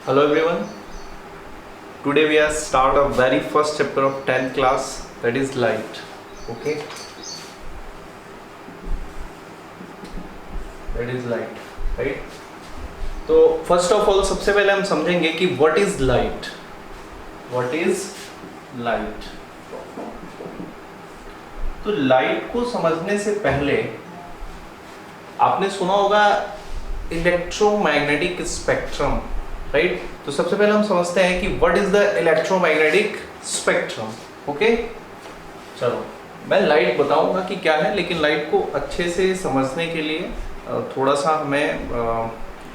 Hello everyone. Today we are start a very first chapter of 10th class, that is light. Okay. That is light, right? तो first of all सबसे पहले हम समझेंगे कि what is light. What is light? तो light को समझने से पहले आपने सुना होगा इलेक्ट्रोमैग्नेटिक स्पेक्ट्रम, राइट? तो सबसे पहले हम समझते हैं कि what is the electromagnetic spectrum. Okay, चलो मैं लाइट बताऊंगा कि क्या है, लेकिन लाइट को अच्छे से समझने के लिए थोड़ा सा हमें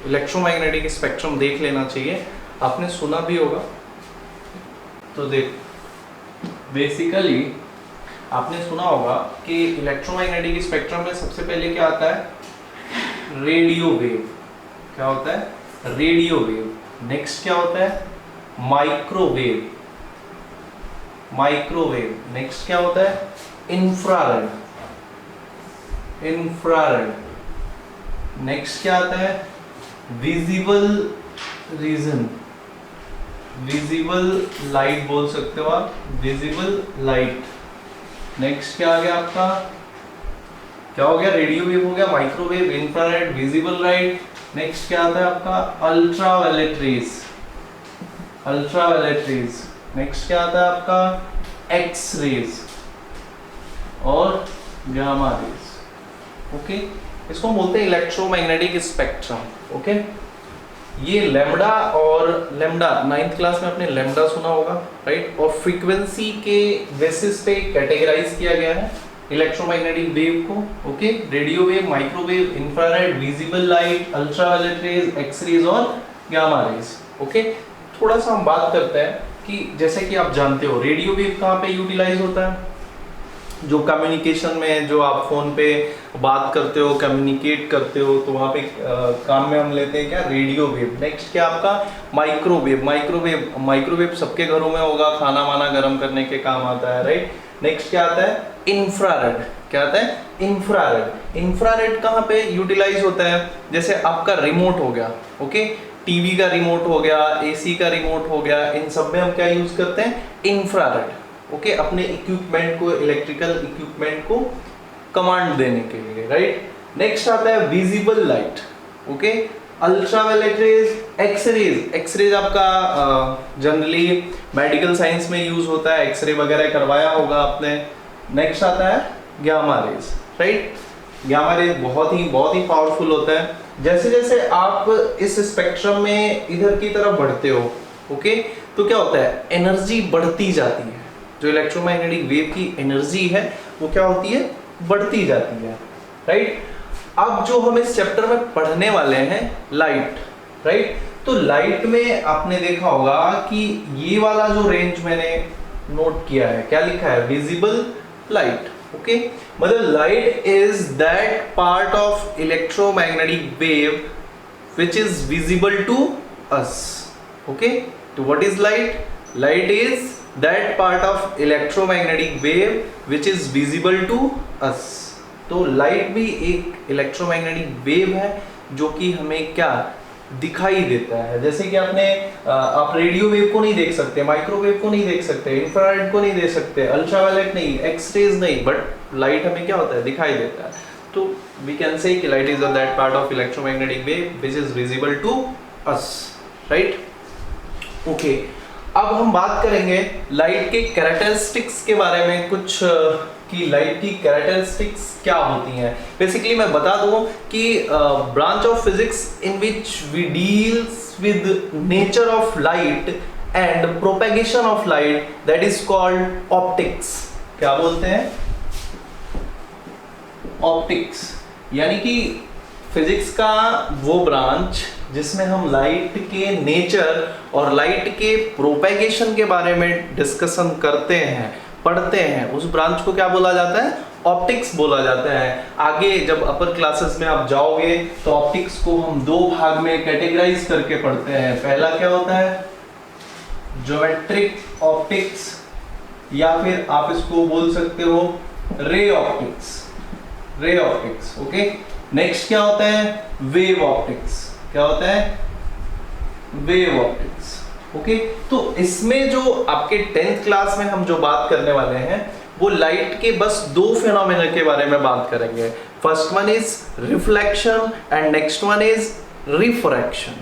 इलेक्ट्रोमैग्नेटिक स्पेक्ट्रम देख लेना चाहिए. आपने सुना भी होगा. तो देख, बेसिकली आपने सुना होगा कि इलेक्ट्रोमैग्नेटिक स्पेक्ट्रम में सबसे पहले क्या आता है? Radio wave. क्या होता है? Radio wave. नेक्स्ट क्या होता है? माइक्रोवेव. माइक्रोवेव. नेक्स्ट क्या होता है? इंफ्रारेड. इंफ्रारेड. नेक्स्ट क्या आता है? Visible region. विजिबल लाइट बोल सकते हो आप, विजिबल लाइट. नेक्स्ट क्या आ गया आपका? क्या हो गया? रेडियो वेव हो गया, microwave, infrared, visible light. Next क्या आता है आपका? Ultraviolet rays. Ultraviolet rays. Next क्या आता है आपका? एक्स रेज और गामा रेज. ओके, इसको हम बोलते हैं इलेक्ट्रोमैग्नेटिक स्पेक्ट्रम. ओके, ये लैम्डा और लैम्डा 9th क्लास में आपने लैम्डा सुना होगा, राइट? और फ्रीक्वेंसी के बेसिस पे कैटेगराइज किया गया है इलेक्ट्रोमैग्नेटिक वेव को. Okay, radio wave, microwave, infrared, visible light, ultraviolet rays, X rays और गामा रेज. ओके, थोड़ा सा हम बात करते हैं कि जैसे कि आप जानते हो रेडियो वेव कहाँ पे यूटिलाइज होता है? जो कम्युनिकेशन में, जो आप फोन पे बात करते हो, कम्युनिकेट करते हो, तो वहाँ पे काम में हम लेते हैं क्या? Radio wave. नेक्स्ट क्या आपका? माइक्रोवेव. माइक्रोवेव, माइक्रोवेव सबके घरों में होगा, खाना वाना गर्म करने के काम आता है, राइट? नेक्स्ट क्या आता है? इंफ्रारेड. क्या आता है? इंफ्रारेड. इंफ्रारेड कहाँ पे यूटिलाइज होता है? जैसे आपका रिमोट हो गया, ओके, टीवी का रिमोट हो गया, एसी का रिमोट हो गया, इन सब में हम क्या यूज करते हैं? इंफ्रारेड. ओके, अपने इक्विपमेंट को, इलेक्ट्रिकल इक्विपमेंट को कमांड देने के लिए, राइट? नेक्स्ट आता है visible light. Okay, ultraviolet rays, X rays. X rays आपका जनरली मेडिकल साइंस में यूज होता है, एक्सरे वगैरह करवाया होगा आपने. नेक्स्ट आता है gamma rays, right? Gamma rays बहुत ही पावरफुल होता है. जैसे जैसे आप इस स्पेक्ट्रम में इधर की तरफ बढ़ते हो, ओके, तो क्या होता है? एनर्जी बढ़ती जाती है. जो इलेक्ट्रोमैग्नेटिक वेव की एनर्जी है वो क्या होती है? बढ़ती जाती है, राइट? अब जो हम इस चैप्टर में पढ़ने वाले हैं लाइट, राइट? तो लाइट में आपने देखा होगा कि ये वाला जो रेंज मैंने नोट किया है, क्या लिखा है? Visible light. ओके, मतलब light is that part of electromagnetic wave which is visible to us. Okay, तो what is light? Light is that part of electromagnetic wave which is visible to us. तो light भी एक electromagnetic wave है जो कि हमें क्या दिखाई देता है. जैसे कि आप रेडियो वेव को नहीं देख सकते, माइक्रोवेव को नहीं देख सकते, इंफ्रारेड को नहीं देख सकते, अल्ट्रावायलेट नहीं, एक्स रेज नहीं, बट लाइट हमें क्या होता है? दिखाई देता है. तो वी कैन से कि light is that part of electromagnetic wave which is visible to us, right? Okay, अब हम बात करेंगे लाइट के कैरेक्टरिस्टिक्स के बारे में, कुछ कि लाइट की कैरेक्टरिस्टिक्स क्या होती हैं. बेसिकली मैं बता दूं कि branch of physics in which we deals with nature of light and propagation of light, that is called optics. क्या बोलते हैं? ऑप्टिक्स. यानी कि फिजिक्स का वो ब्रांच जिसमें हम लाइट के नेचर और लाइट के प्रोपेगेशन के बारे में डिस्कशन करते हैं, पढ़ते हैं, उस ब्रांच को क्या बोला जाता है? ऑप्टिक्स बोला जाता है. आगे जब अपर क्लासेस में आप जाओगे तो ऑप्टिक्स को हम दो भाग में कैटेगराइज करके पढ़ते हैं. पहला क्या होता है? ज्योमेट्रिक ऑप्टिक्स, या फिर आप इसको बोल सकते हो ray optics. Ray optics. Okay, next क्या होता है? Wave optics. क्या होता है? Wave optics. ओके, तो इसमें जो आपके 10th क्लास में हम जो बात करने वाले हैं वो लाइट के बस दो फिनोमेना के बारे में बात करेंगे। First one is reflection and next one is refraction,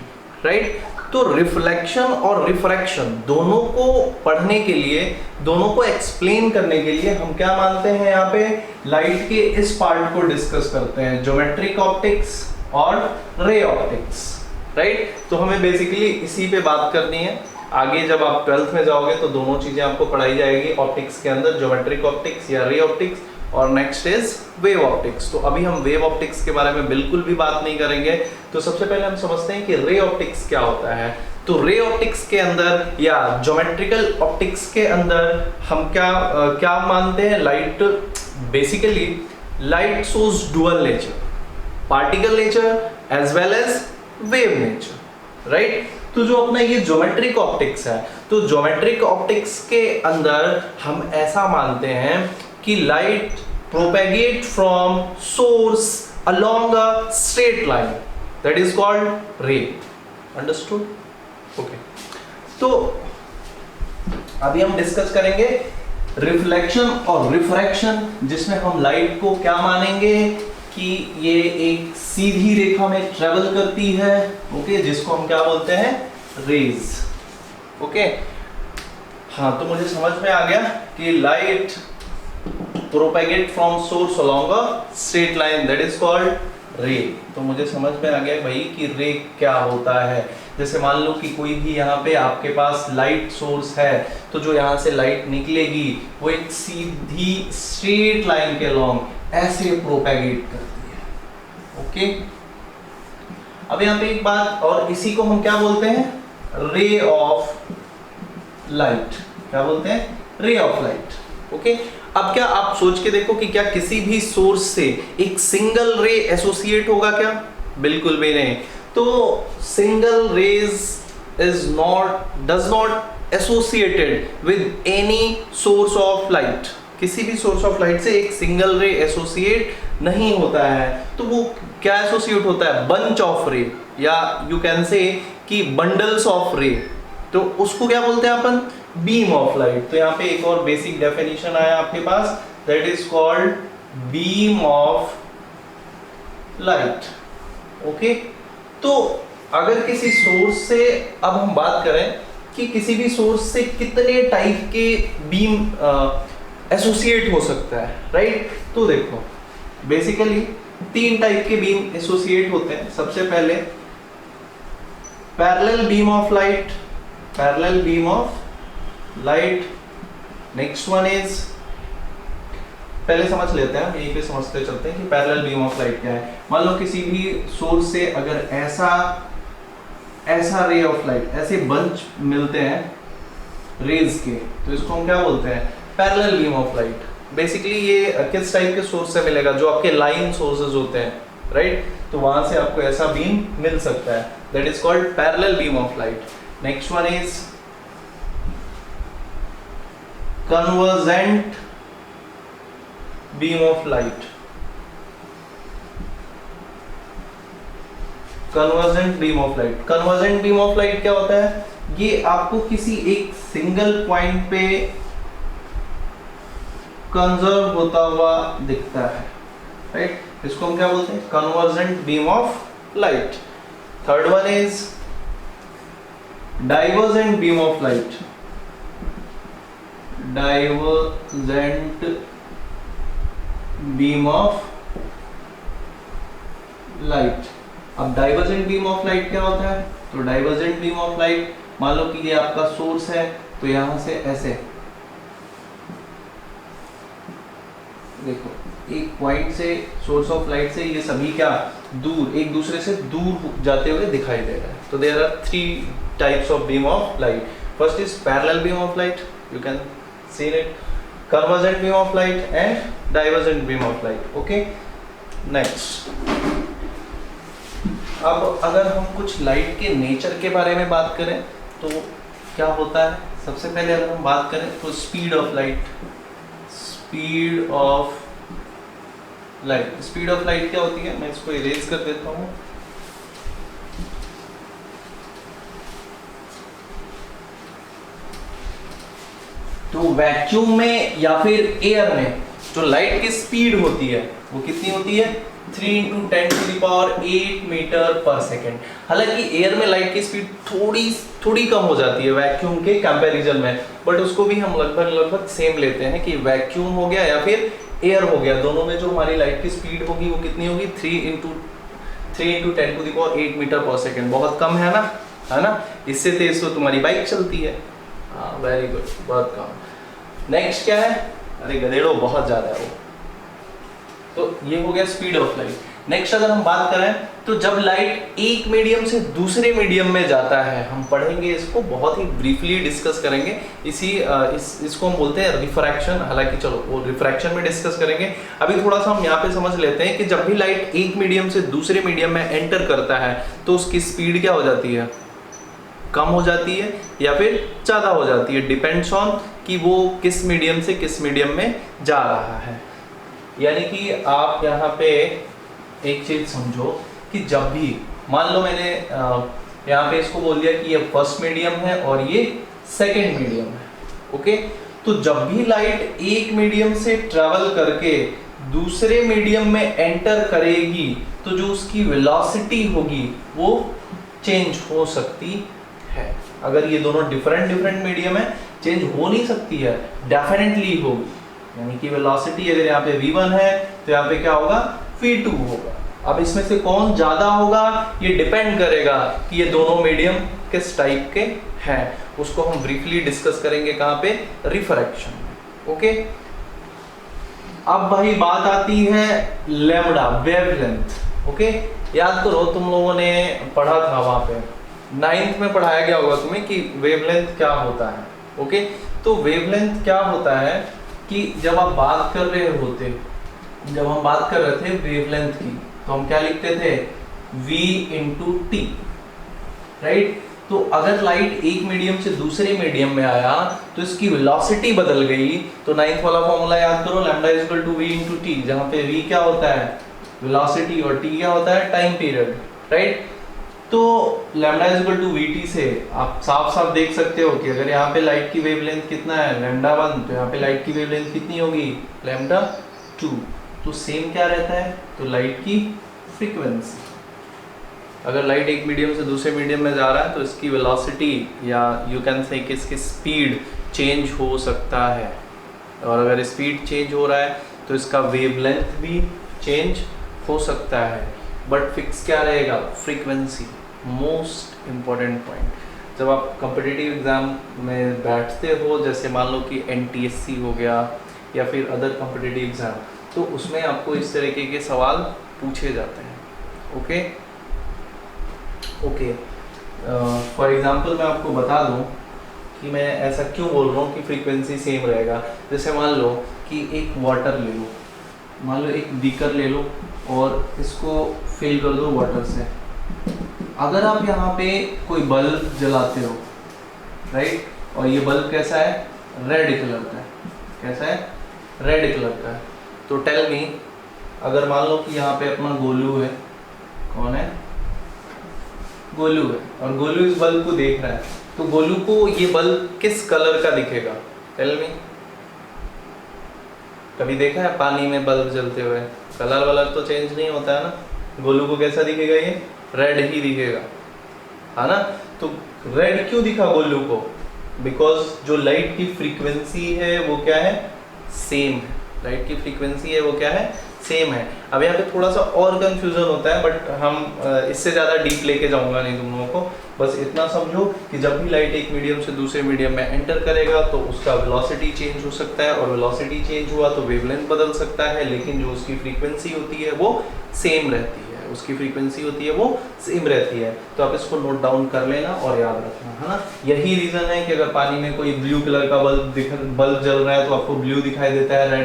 right. तो रिफ्लेक्शन और रिफ्रैक्शन दोनों को पढ़ने के लिए, दोनों को एक्सप्लेन करने के लिए हम क्या मानते हैं, यहाँ पे लाइट के इस पार्ट को डिस्कस करते हैं, ज्योमेट्रिक ऑप्टिक्स और रे ऑप्टिक्स, राइट। तो हमें बेसिकली इसी पे बात करनी है। आगे जब आप 12th में जाओगे तो दोनों चीजें आपको पढ़ाई जाएगी ऑप्टिक्स के अंदर, ज्योमेट्रिक ऑप्टिक्स या रे ऑप्टिक्स, और नेक्स्ट इज वेव ऑप्टिक्स। तो अभी हम वेव ऑप्टिक्स के बारे में बिल्कुल भी बात नहीं करेंगे। तो सबसे पहले हम समझते हैं कि रे ऑप्टिक्स क्या होता है। तो रे ऑप्टिक्स के अंदर या ज्योमेट्रिकल ऑप्टिक्स के अंदर हम क्या मानते हैं, light basically light shows dual nature, particle nature as well as wave nature, right. तो जो अपना ये ज्योमेट्रिक ऑप्टिक्स है, तो ज्योमेट्रिक ऑप्टिक्स के अंदर हम ऐसा मानते हैं कि light propagate from source along a straight line, that is called रे। अंडरस्टूड? ओके, तो अभी हम डिस्कस करेंगे रिफ्लेक्शन और रिफ्रैक्शन, जिसमें हम लाइट को क्या मानेंगे कि ये एक सीधी रेखा में ट्रेवल करती है, ओके, जिसको हम क्या बोलते हैं, रेज। ओके, हाँ, तो मुझे समझ में आ गया कि light propagate from source along a straight line, that is called रे। तो मुझे समझ में आ गया भाई कि रे क्या होता है। जैसे मान लो कि कोई भी यहाँ पे आपके पास लाइट सोर्स है, तो जो यहाँ से लाइट निकलेगी वो एक सीधी स्ट्रेट लाइन के लॉन्ग ऐसे प्रोपेगेट करती है। ओके, अब यहाँ पे एक बात और, इसी को हम क्या बोलते हैं, रे ऑफ लाइट। क्या बोलते हैं, रे ऑफ लाइट। ओके, अब क्या आप सोच के देखो कि क्या किसी भी सोर्स से एक सिंगल रे एसोसिएट होगा क्या? बिल्कुल भी नहीं। तो single rays is does not associated with any source of light. किसी भी सोर्स ऑफ लाइट से एक सिंगल रे एसोसिएट नहीं होता है। तो वो क्या एसोसिएट होता है, बंच ऑफ रे, या यू कैन से कि बंडल्स ऑफ रे। तो उसको क्या बोलते हैं अपन, बीम ऑफ लाइट। तो यहाँ पे एक और बेसिक डेफिनेशन आया आपके पास, that is called beam of light. Okay, तो अगर किसी सोर्स से, अब हम बात करें कि किसी भी सोर्स से कितने टाइप के बीम एसोसिएट हो सकता है, राइट। तो देखो बेसिकली 3 टाइप के बीम एसोसिएट होते हैं। सबसे पहले parallel beam of light, parallel beam of light. Next one is, पहले समझ लेते हैं, यहीं पे समझते चलते हैं कि पैरेलल बीम ऑफ लाइट क्या है। मान लो किसी भी सोर्स से अगर ऐसा रे ऑफ लाइट, ऐसे बंच मिलते हैं रेज के, तो इसको हम क्या बोलते हैं, parallel beam of light. Basically ये किस टाइप के सोर्स से मिलेगा, जो आपके लाइन सोर्सेज होते हैं, राइट। तो वहां से आपको ऐसा बीम मिल सकता है, that is called parallel beam of light. Next one is convergent beam of light। convergent beam of light, convergent beam of light क्या होता है, ये आपको किसी एक सिंगल पॉइंट पे कंजर्व होता हुआ दिखता है, राइट। इसको हम क्या बोलते हैं, convergent beam of light। Third one is divergent beam of light, divergent beam of light. अब डाइवर्जेंट बीम ऑफ लाइट क्या होता है, तो डाइवर्जेंट बीम ऑफ लाइट, मान लो कि ये आपका सोर्स है, तो यहां से ऐसे देखो, एक पॉइंट से, सोर्स ऑफ लाइट से ये सभी क्या दूर, एक दूसरे से दूर जाते हुए दिखाई दे रहा है। तो there are 3 types of beam of light. First is parallel beam of light, you can seen it, convergent beam of light and divergent beam of light। okay, next, अब अगर हम कुछ लाइट के नेचर के बारे में बात करें तो क्या होता है, सबसे पहले अगर हम बात करें तो speed of light, speed of light, speed of light क्या होती है, मैं इसको इरेज कर देता हूँ। तो वैक्यूम में या फिर एयर में जो लाइट की स्पीड होती है वो कितनी होती है, 3 × 10⁸ मीटर पर सेकेंड। हालांकि एयर में लाइट की स्पीड थोड़ी कम हो जाती है वैक्यूम के कंपैरिजन में, बट उसको भी हम लगभग सेम लेते हैं कि वैक्यूम हो गया या फिर एयर हो गया, दोनों में जो हमारी लाइट की स्पीड होगी वो कितनी होगी, 3 × 10⁸ मीटर पर सेकेंड। बहुत कम है ना, इससे तेज तो तुम्हारी बाइक चलती है। हाँ, वेरी गुड, बहुत कम। नेक्स्ट क्या है, अरे गधेड़ो बहुत ज्यादा है वो। तो ये हो गया स्पीड ऑफ लाइट। नेक्स्ट अगर हम बात करें तो जब लाइट एक मीडियम से दूसरे मीडियम में जाता है, हम पढ़ेंगे इसको, बहुत ही ब्रीफली डिस्कस करेंगे। इसको हम बोलते हैं रिफ्रैक्शन। हालांकि चलो वो रिफ्रैक्शन में डिस्कस करेंगे, अभी थोड़ा सा हम यहाँ पे समझ लेते हैं कि जब भी लाइट एक मीडियम से दूसरे मीडियम में एंटर करता है तो उसकी स्पीड क्या हो जाती है, कम हो जाती है या फिर ज़्यादा हो जाती है, डिपेंड्स ऑन कि वो किस मीडियम से किस मीडियम में जा रहा है। यानी कि आप यहाँ पे एक चीज समझो कि जब भी मान लो मैंने यहाँ पे इसको बोल दिया कि ये फर्स्ट मीडियम है और ये सेकंड मीडियम है, ओके, तो जब भी लाइट एक मीडियम से ट्रेवल करके दूसरे मीडियम में एंटर करेगी तो जो उसकी वेलोसिटी होगी वो चेंज हो सकती है। अगर ये दोनों डिफरेंट मीडियम है, चेंज हो नहीं सकती है, डेफिनेटली होगी। यानी कि वेलोसिटी अगर यहाँ पे v1 है तो यहाँ पे क्या होगा, v2 होगा। अब इसमें से कौन ज्यादा होगा ये डिपेंड करेगा कि ये दोनों मीडियम किस टाइप के हैं। उसको हम ब्रीफली डिस्कस करेंगे कहाँ पे, रिफ्रैक्शन में, ओके। अब भाई बात आती है लैम्डा, वेवलेंथ, ओके। याद करो तुम लोगों ने पढ़ा था वहां पे 9th में पढ़ाया गया होगा तुम्हें कि वेवलेंथ क्या होता है, ओके। तो वेवलेंथ क्या होता है कि जब आप बात कर रहे होते, जब हम बात कर रहे थे वेवलेंथ की, तो हम क्या लिखते थे, v × t, राइट। तो अगर लाइट एक मीडियम से दूसरे मीडियम में आया तो इसकी वेलोसिटी बदल गई। तो 9th वाला फॉर्मूला याद करो, लैम्डा = v × t, जहां पे v क्या होता है, वेलोसिटी, और t क्या होता है, टाइम पीरियड, राइट। तो लैम्डा = vt से आप साफ साफ देख सकते हो कि अगर यहाँ पे लाइट की वेवलेंथ कितना है, λ1, तो यहाँ पे लाइट की वेवलेंथ कितनी होगी, λ2। तो सेम क्या रहता है, तो लाइट की फ्रीक्वेंसी। अगर लाइट एक मीडियम से दूसरे मीडियम में जा रहा है तो इसकी वेलोसिटी या यू कैन से कि इसकी स्पीड चेंज हो सकता है, और अगर स्पीड चेंज हो रहा है तो इसका वेवलेंथ भी चेंज हो सकता है। बट फिक्स क्या रहेगा, फ्रीक्वेंसी, मोस्ट इम्पॉर्टेंट पॉइंट। जब आप कॉम्पिटिटिव एग्जाम में बैठते हो, जैसे मान लो कि NTSC हो गया या फिर अदर कॉम्पिटिटिव एग्जाम, तो उसमें आपको इस तरीके के सवाल पूछे जाते हैं, ओके। फॉर एग्जांपल मैं आपको बता दूं कि मैं ऐसा क्यों बोल रहा हूँ कि फ्रीक्वेंसी सेम रहेगा। जैसे मान लो कि एक वाटर ले लो, मान लो एक बीकर ले लो और इसको फिल कर दो वाटर से। अगर आप यहाँ पे कोई बल्ब जलाते हो, राइट, और ये बल्ब कैसा है, रेड कलर का है, कैसा है, रेड कलर का है, तो टेल मी, अगर मान लो कि यहाँ पे अपना गोलू है, कौन है, गोलू है, और गोलू इस बल्ब को देख रहा है, तो गोलू को ये बल्ब किस कलर का दिखेगा, टेल मी। कभी देखा है पानी में बल्ब जलते हुए, कलर वलर तो चेंज नहीं होता है ना, गोलू को कैसा दिखेगा, ये रेड ही दिखेगा, है ना। तो रेड क्यों दिखा गोलू को, बिकॉज जो लाइट की फ्रीक्वेंसी है वो क्या है, सेम है, लाइट की फ्रीक्वेंसी है वो क्या है, सेम है। अब यहाँ पे थोड़ा सा और कंफ्यूजन होता है, बट हम इससे ज़्यादा डीप लेके जाऊंगा नहीं तुम लोगों को। बस इतना समझो कि जब भी लाइट एक मीडियम से दूसरे मीडियम में एंटर करेगा तो उसका वेलोसिटी चेंज हो सकता है, और वेलोसिटी चेंज हुआ तो वेवलेंथ बदल सकता है, लेकिन जो उसकी फ्रीक्वेंसी होती है वो सेम रहती है, उसकी फ्रीक्वेंसी होती है वो सेम रहती है। तो आप इसको नोट डाउन कर लेना और याद रखना, है ना। यही रीज़न है कि अगर पानी में कोई ब्लू कलर का बल्ब जल रहा है तो आपको ब्लू दिखाई देता है,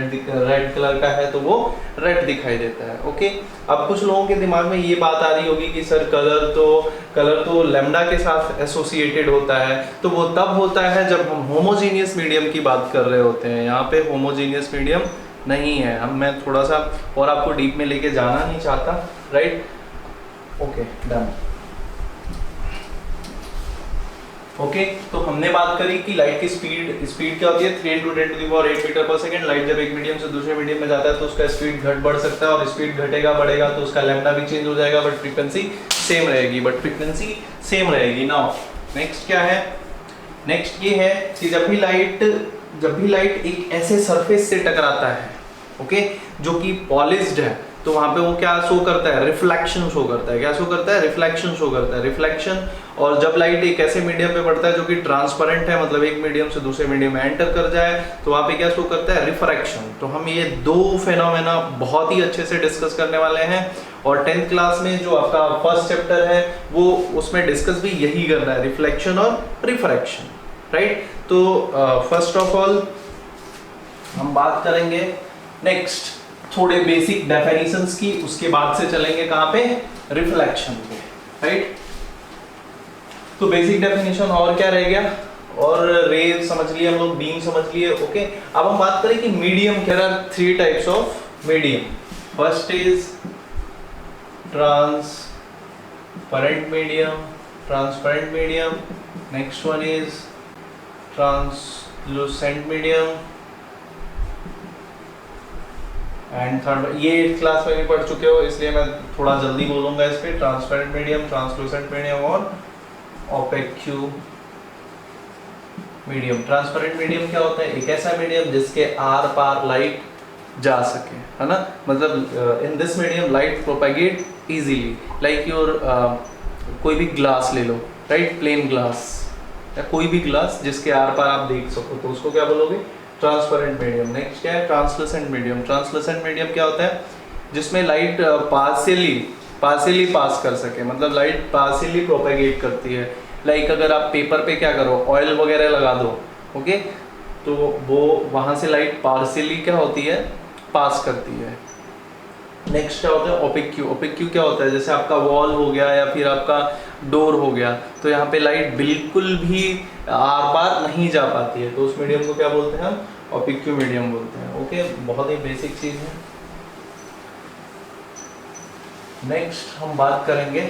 रेड कलर का है तो वो रेड दिखाई देता है, ओके। अब कुछ लोगों के दिमाग में ये बात आ रही होगी कि सर कलर तो लैम्डा के साथ एसोसिएटेड होता है, तो वो तब होता है जब हम होमोजीनियस मीडियम की बात कर रहे होते हैं। यहाँ पे होमोजीनियस मीडियम नहीं है, हम मैं थोड़ा सा और आपको डीप में लेके जाना नहीं चाहता, राइट, ओके, डन। ओके तो हमने बात करी कि लाइट की स्पीड क्या होती है 3 × 10⁸ मीटर पर सेकंड। लाइट जब एक मीडियम से दूसरे मीडियम में जाता है तो उसका स्पीड घट बढ़ सकता है, और स्पीड घटेगा बढ़ेगा तो उसका लैम्डा भी चेंज हो जाएगा, बट फ्रीक्वेंसी सेम रहेगी। नाउ नेक्स्ट क्या है, नेक्स्ट ये है कि जब भी लाइट एक ऐसे सरफेस से टकराता है, ओके, जो कि पॉलिश्ड है, तो वहां पे वो क्या शो करता है, रिफ्लेक्शन शो करता है। क्या शो करता है, रिफ्लेक्शन शो करता है, रिफ्लेक्शन। और जब लाइट एक ऐसे मीडियम पे पड़ता है जो कि ट्रांसपेरेंट है, मतलब एक मीडियम से दूसरे मीडियम में एंटर कर जाए, तो वहां पे क्या शो करता है, रिफ्रैक्शन। तो हम ये दो फेनोमेना बहुत ही अच्छे से डिस्कस करने वाले हैं, और 10th क्लास में जो आपका फर्स्ट चैप्टर है वो उसमें डिस्कस भी यही करना है, रिफ्लेक्शन और रिफ्रैक्शन, राइट। तो फर्स्ट ऑफ ऑल हम बात करेंगे नेक्स्ट थोड़े बेसिक डेफिनेशंस की, उसके बाद से चलेंगे कहां पे, रिफ्लेक्शन पे, राइट। तो बेसिक डेफिनेशन और क्या रह गया, और रे समझ लिए हम लोग, बीम समझ लिए, ओके। अब हम बात करें कि medium, there are 3 types of medium. First is transparent medium, next one is translucent medium, and third, ये 8th क्लास में भी पढ़ चुके हो इसलिए मैं थोड़ा जल्दी बोलूंगा इस पे। ट्रांसपेरेंट मीडियम, ट्रांसलूसेंट मीडियम और ओपेक मीडियम। ट्रांसपेरेंट मीडियम क्या होता है, एक ऐसा मीडियम जिसके आर पार लाइट जा सके, है ना, मतलब in this medium light propagate easily, like your कोई भी ग्लास ले लो, राइट, प्लेन ग्लास या कोई भी ग्लास जिसके आर पार आप देख सको, तो उसको क्या बोलोगे, ट्रांसपेरेंट मीडियम। नेक्स्ट क्या है, ट्रांसलूसेंट मीडियम। ट्रांसलूसेंट मीडियम क्या होता है, जिसमें लाइट पार्शियली पास कर सके, मतलब लाइट पार्शियली प्रोपेगेट करती है। लाइक अगर आप पेपर पे क्या करो, ऑयल वगैरह लगा दो, ओके, तो वो वहां से लाइट पार्शियली क्या होती है, पास करती है। नेक्स्ट क्या होता है, ओपेक क्या होता है, जैसे आपका वॉल हो गया या फिर आपका डोर हो गया, तो यहाँ पे लाइट बिल्कुल भी आर पार नहीं जा पाती है, तो उस मीडियम को क्या बोलते हैं हम, ओपेक मीडियम बोलते हैं, ओके। बहुत ही बेसिक चीज है। नेक्स्ट हम बात करेंगे,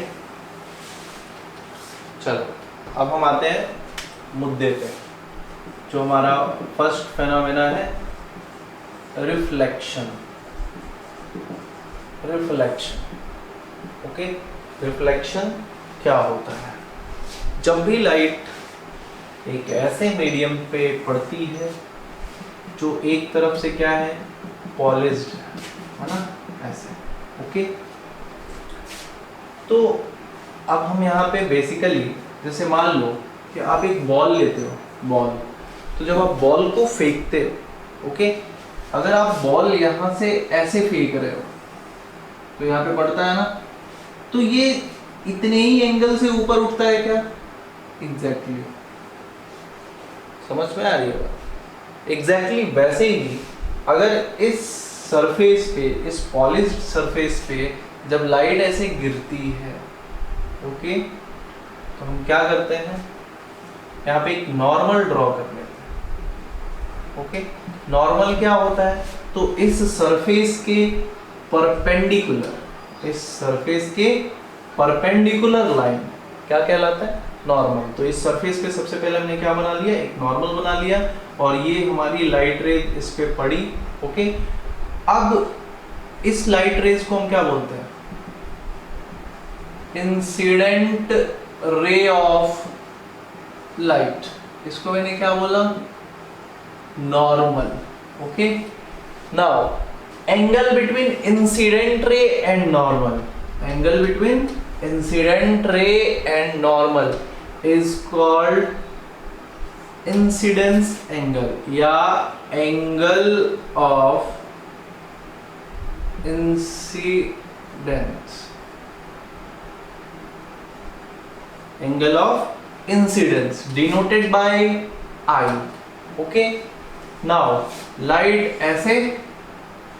चलो अब हम आते हैं मुद्दे पे, जो हमारा फर्स्ट फेनोमेना है, रिफ्लेक्शन। ओके, रिफ्लेक्शन क्या होता है, जब भी लाइट एक ऐसे मीडियम पे पड़ती है जो एक तरफ से क्या है, पॉलिश्ड है ना, ऐसे, ओके। तो अब हम यहाँ पे बेसिकली, जैसे मान लो कि आप एक बॉल लेते हो, तो जब आप बॉल को फेंकते हो, ओके, अगर आप बॉल यहाँ से ऐसे फेंक रहे हो तो यहाँ पे पड़ता है ना, तो ये इतने ही एंगल से ऊपर उठता है क्या, एग्जैक्टली समझ में आ रही है बात। एग्जैक्टली वैसे ही अगर इस सरफेस पे, इस पॉलिश्ड सरफेस पे जब लाइट ऐसे गिरती है, ओके, तो हम क्या करते हैं, यहाँ पे एक नॉर्मल ड्रॉ कर लेते हैं, ओके। नॉर्मल क्या होता है, तो इस सरफेस के परपेंडिकुलर लाइन क्या कहलाता है, नॉर्मल। तो इस सरफेस पे सबसे पहले हमने क्या बना लिया, एक नॉर्मल बना लिया, और ये हमारी लाइट रे इस पे पड़ी, ओके। अब इस लाइट रेज को हम क्या बोलते हैं, इंसिडेंट रे ऑफ लाइट। इसको मैंने क्या बोला, normal, okay. Now angle between incident ray and normal, angle between incident ray and normal is called incidence angle, या angle of incidence, angle of incidence denoted by I, okay. Now light ऐसे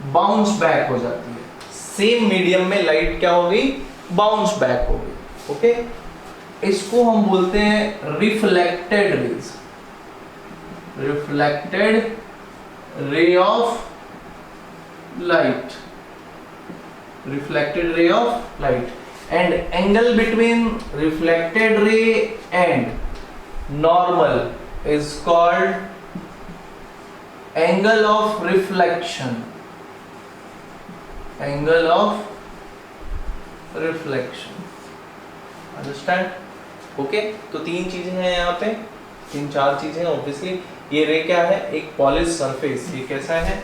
bounce back हो जाती है, same medium में light क्या हो गई, bounce back हो गई, ओके। इसको हम बोलते हैं reflected raise, reflected ray of light, reflected ray of light, and angle between reflected ray and normal is called angle of reflection. Angle of reflection. Understand? Okay तो तीन चीजें हैं यहाँ पे, तीन चार चीजें ऑब्वियसली। ये रे क्या है? एक पॉलिश सरफेस। ये कैसा है?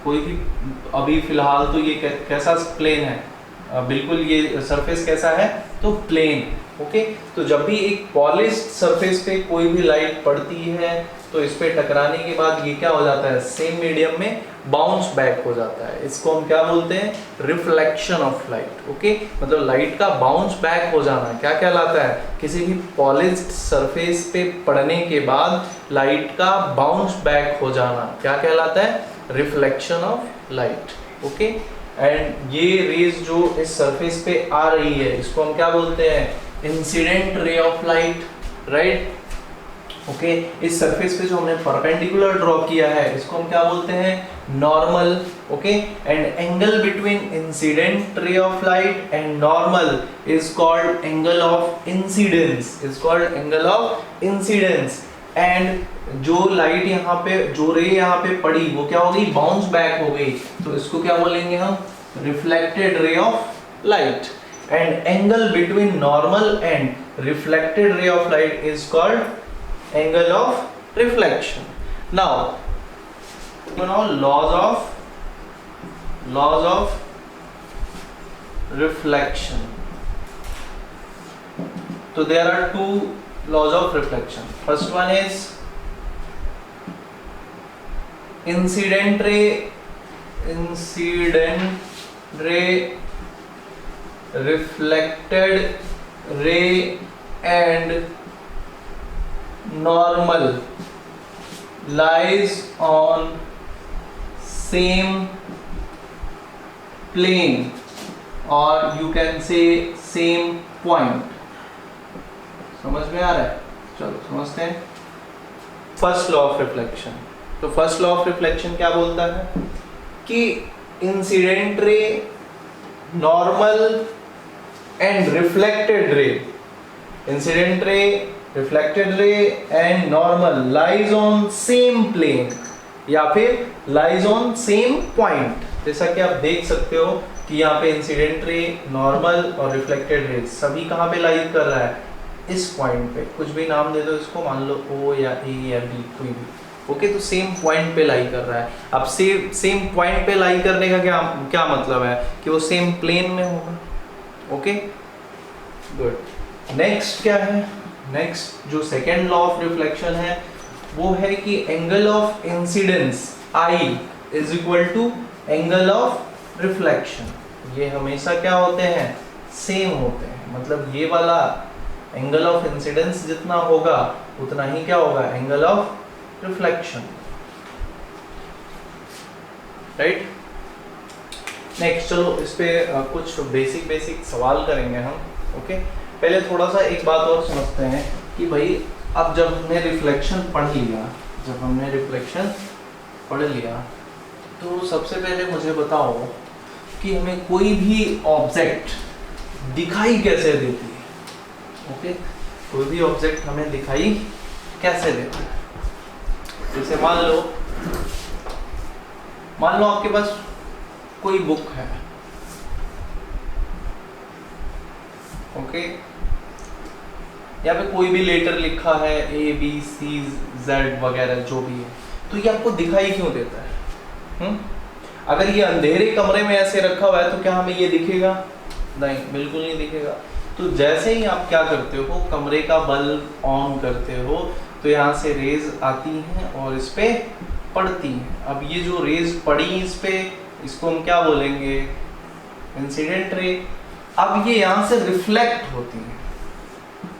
कोई भी अभी फिलहाल तो ये कैसा प्लेन है? बिल्कुल ये सरफेस कैसा है? तो प्लेन। ओके तो जब भी एक पॉलिश्ड सरफेस पे कोई भी लाइट पड़ती है तो इस पे टकराने के बाद ये क्या हो जाता है? सेम मीडियम में बाउंस बैक हो जाता है। इसको हम क्या बोलते हैं? Reflection of light. ओके मतलब लाइट का बाउंस बैक हो जाना क्या कहलाता है? किसी भी पॉलिश्ड सरफेस पे पड़ने के बाद लाइट का बाउंस बैक हो जाना क्या कहलाता है? Reflection of light. Okay and ये रेज जो इस सरफेस पे आ रही है इसको हम क्या बोलते हैं? Incident ray of light, right. Okay इस सरफेस पे जो हमने परपेंडिकुलर ड्रॉ किया है इसको हम क्या बोलते हैं? Normal. Okay and angle between incident ray of light and normal is called angle of incidence, is called angle of incidence. And जो लाइट यहाँ पे, जो रे यहाँ पे पड़ी वो क्या हो गई? बाउंस बैक हो गई, तो इसको क्या बोलेंगे हम? Reflected ray of light. And angle between normal and reflected ray of light is called angle of reflection. Now you know laws of reflection. So there are two laws of reflection. First one is incident ray, reflected ray and normal lies on same plane or you can say same point. समझ में आ रहा है? चलो समझते हैं। First law of reflection. तो first law of reflection क्या बोलता है कि incident ray, normal and reflected ray, incident ray, reflected ray and normal lies on same plane या फिर lies on same point। जैसा कि आप देख सकते हो कि यहाँ पे इंसिडेंट रे, नॉर्मल और रिफ्लेक्टेड रे सभी कहाँ पे लाई कर रहा है? इस पॉइंट पे। कुछ भी नाम दे दो इसको, मान लो O या A या B कोई भी। ओके तो सेम पॉइंट पे लाई कर रहा है। अब सेम पॉइंट पे लाई करने का क्या मतलब है? कि वो सेम प्लेन में होगा। Okay good. नेक्स्ट क्या है? नेक्स्ट जो सेकेंड लॉ ऑफ रिफ्लेक्शन है वो है कि angle of incidence I is equal to angle of reflection. ये हमेशा क्या होते हैं? सेम होते हैं। मतलब ये वाला एंगल ऑफ इंसिडेंस जितना होगा उतना ही क्या होगा? Angle of reflection, right. Next चलो इस पे कुछ बेसिक सवाल करेंगे हम। ओके पहले थोड़ा सा एक बात और समझते हैं कि भाई अब जब हमने रिफ्लेक्शन पढ़ लिया तो सबसे पहले मुझे बताओ कि हमें कोई भी ऑब्जेक्ट दिखाई कैसे देती है? ओके कोई भी ऑब्जेक्ट हमें दिखाई कैसे देता है? जैसे मान लो आपके पास कोई बुक है। ओके यहाँ पे कोई भी लेटर लिखा है ABCZ वगैरह जो भी है, तो ये आपको दिखाई क्यों देता है? अगर ये अंधेरे कमरे में ऐसे रखा हुआ है तो क्या हमें ये दिखेगा? नहीं, बिल्कुल नहीं दिखेगा। तो जैसे ही आप क्या करते हो, कमरे का बल्ब ऑन करते हो तो यहाँ से रेज आती हैं और इस पे पड़ती हैं। अब ये जो रेज पड़ी इस पे, इसको हम क्या बोलेंगे? Incident ray. अब ये यहाँ से रिफ्लेक्ट होती हैं।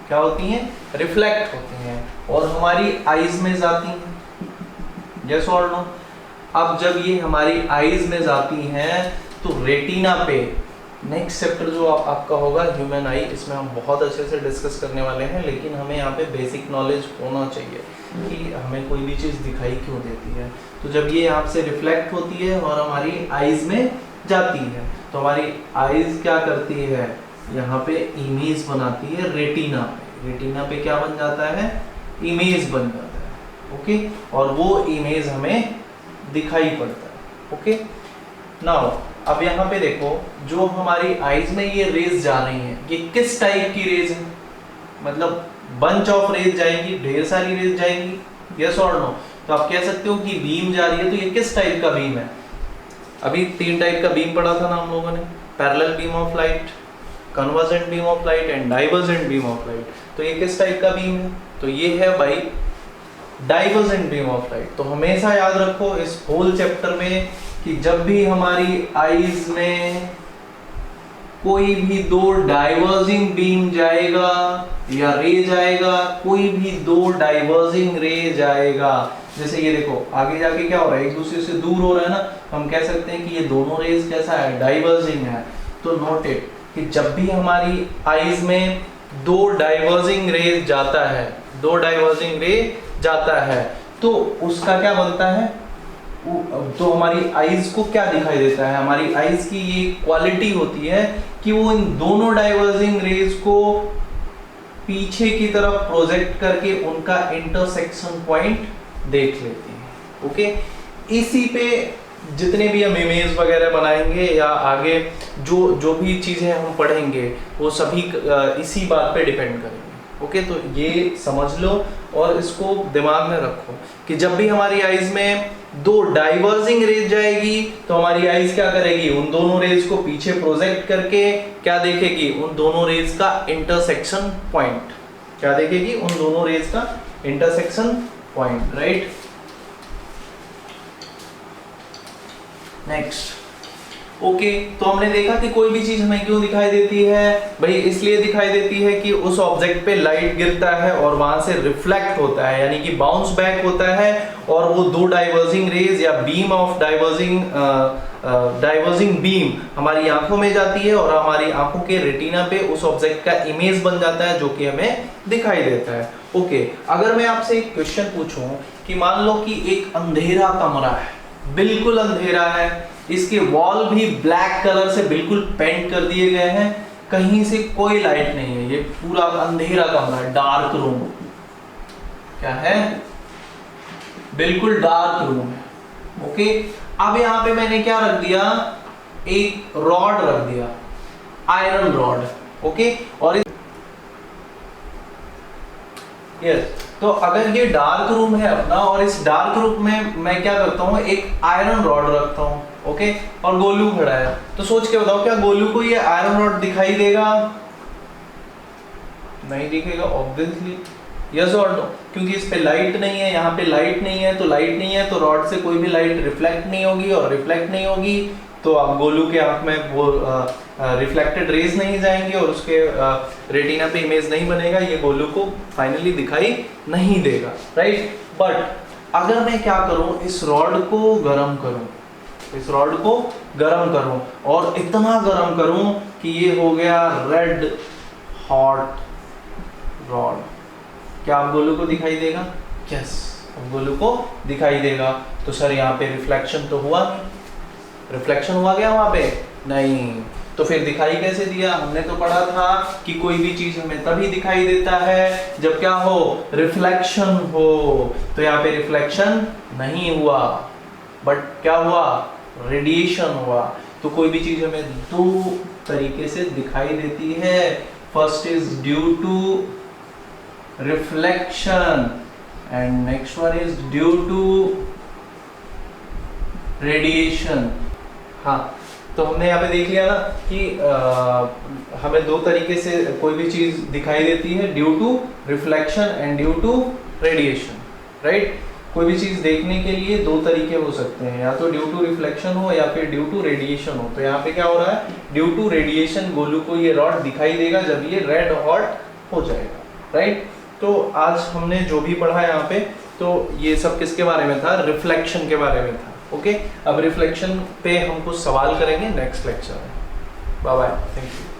क्या होती हैं? रिफ्लेक्ट होती हैं और हमारी आईज में जाती हैं। यस और नो? अब जब ये हमारी आईज में जाती हैं तो रेटिना पे, नेक्स्ट चैप्टर जो आपका होगा ह्यूमन आई, इसमें हम बहुत अच्छे से डिस्कस करने वाले हैं, लेकिन हमें यहाँ पे बेसिक नॉलेज होना चाहिए कि हमें कोई भी चीज़ दिखाई क्यों देती है। तो जब ये यहाँ से रिफ्लेक्ट होती है और हमारी आईज में जाती है तो हमारी आईज क्या करती है? यहाँ पे इमेज बनाती है रेटिना पे। रेटिना पे क्या बन जाता है, इमेज बन जाता है। ओके, और वो इमेज हमें दिखाई पड़ता है। ओके, नाउ अब यहाँ पे देखो, जो हमारी आईज में ये रेज जा रही हैं, ये किस टाइप की रेज है, मतलब बंच ऑफ रेज जाएंगी, ढेर सारी रेज जाएंगी, यस और नो। तो आप कह सकते हो कि बीम जा रही है, तो ये किस टाइप का बीम है। अभी 3 टाइप का बीम पढ़ा था ना हम लोगों ने, parallel beam of light, convergent beam of light and divergent beam of light. तो ये किस टाइप का बीम है, तो ये है भाई डाइवर्जेंट बीम ऑफ लाइट। तो हमेशा याद रखो इस होल चैप्टर में कि जब भी हमारी आईज में कोई भी 2 डाइवर्जिंग बीम जाएगा या रे जाएगा, कोई भी 2 डाइवर्जिंग रे जाएगा, जैसे ये देखो आगे जाके क्या हो रहा है, एक दूसरे से दूर हो रहा है ना, हम कह सकते हैं कि ये दोनों रेज कैसा है, डाइवर्जिंग है। तो नोट इट कि जब भी हमारी आईज में 2 डाइवर्जिंग रे जाता है, 2 डाइवर्जिंग रे जाता है, तो उसका क्या बनता है, तो हमारी आईज को क्या दिखाई देता है, हमारी आईज की ये क्वालिटी होती है कि वो इन दोनों डाइवर्जिंग रेज को पीछे की तरफ प्रोजेक्ट करके उनका इंटरसेक्शन पॉइंट देख लेती है। ओके, इसी पे जितने भी हम इमेज वगैरह बनाएंगे या आगे जो भी चीजें हम पढ़ेंगे वो सभी इसी बात पे डिपेंड करेंगे। ओके, तो ये समझ लो और इसको दिमाग में रखो कि जब भी हमारी आईज में 2 डाइवर्जिंग रेज जाएगी तो हमारी आईज क्या करेगी, उन दोनों रेज को पीछे प्रोजेक्ट करके क्या देखेगी, उन दोनों रेज का इंटरसेक्शन पॉइंट, क्या देखेगी, उन दोनों रेज का intersection point, right. Next, okay, तो हमने देखा कि कोई भी चीज हमें क्यों दिखाई देती है भाई, इसलिए दिखाई देती है कि उस ऑब्जेक्ट पे लाइट गिरता है और वहां से रिफ्लेक्ट होता है, यानी कि बाउंस बैक होता है, और वो 2 डाइवर्जिंग रेज या बीम ऑफ डाइवर्जिंग बीम हमारी आंखों में जाती है और हमारी आंखों के रेटिना पे उस ऑब्जेक्ट का इमेज बन जाता है जो कि हमें दिखाई देता है। ओके, अगर मैं आपसे एक क्वेश्चन पूछूं कि मान लो कि एक अंधेरा कमरा है, बिल्कुल अंधेरा है, इसके वॉल भी ब्लैक कलर से बिल्कुल पेंट कर दिए गए हैं, कहीं से कोई लाइट नहीं है, ये पूरा अंधेरा कमरा है, डार्क रूम, क्या है, बिल्कुल डार्क रूम है। ओके, अब यहां पे मैंने क्या रख दिया, एक रॉड रख दिया, आयरन रॉड। ओके, और यस, तो अगर ये डार्क रूम है अपना और इस डार्क रूम में मैं क्या करता हूँ, एक आयरन रॉड रखता हूँ। ओके, और गोलू खड़ा है, तो सोच के बताओ क्या गोलू को ये आयरन रॉड दिखाई देगा, नहीं दिखेगा ऑब्वियसली, यस और नो, क्योंकि इस पे लाइट नहीं है, यहाँ पे लाइट नहीं है, तो लाइट नहीं है तो रॉड से कोई भी लाइट रिफ्लेक्ट नहीं होगी, और रिफ्लेक्ट नहीं होगी तो अब गोलू के आंख में वो रिफ्लेक्टेड रेज नहीं जाएंगे और उसके रेटिना पे इमेज नहीं बनेगा, ये गोलू को फाइनली दिखाई नहीं देगा, राइट। बट अगर मैं क्या करूं, इस रॉड को गर्म करूं, इस रॉड को गर्म करूं और इतना गर्म करूं कि ये हो गया रेड हॉट रॉड, क्या आप गोलू को दिखाई देगा, यस, अब गोलू को दिखाई देगा। तो सर यहाँ पे रिफ्लेक्शन तो हुआ नहीं, रिफ्लेक्शन हुआ क्या वहां पे, नहीं, तो फिर दिखाई कैसे दिया, हमने तो पढ़ा था कि कोई भी चीज हमें तभी दिखाई देता है जब क्या हो, रिफ्लेक्शन हो, तो यहाँ पे रिफ्लेक्शन नहीं हुआ, बट क्या हुआ, रेडिएशन हुआ। तो कोई भी चीज हमें 2 तरीके से दिखाई देती है, first is due to reflection and next one is due to radiation. हाँ, तो हमने यहाँ पे देख लिया ना कि हमें 2 तरीके से कोई भी चीज दिखाई देती है, due to reflection and due to radiation, right. कोई भी चीज देखने के लिए 2 तरीके हो सकते हैं, या तो ड्यू टू रिफ्लेक्शन हो या फिर ड्यू टू रेडिएशन हो। तो यहाँ पे क्या हो रहा है, ड्यू टू रेडिएशन गोलू को ये रॉड दिखाई देगा जब ये रेड हॉट हो जाएगा, राइट। तो आज हमने जो भी पढ़ा यहाँ पे, तो ये सब किसके बारे में था, रिफ्लेक्शन के बारे में था। ओके, अब रिफ्लेक्शन पे हम कुछ सवाल करेंगे नेक्स्ट लेक्चर में। Bye bye, thank you.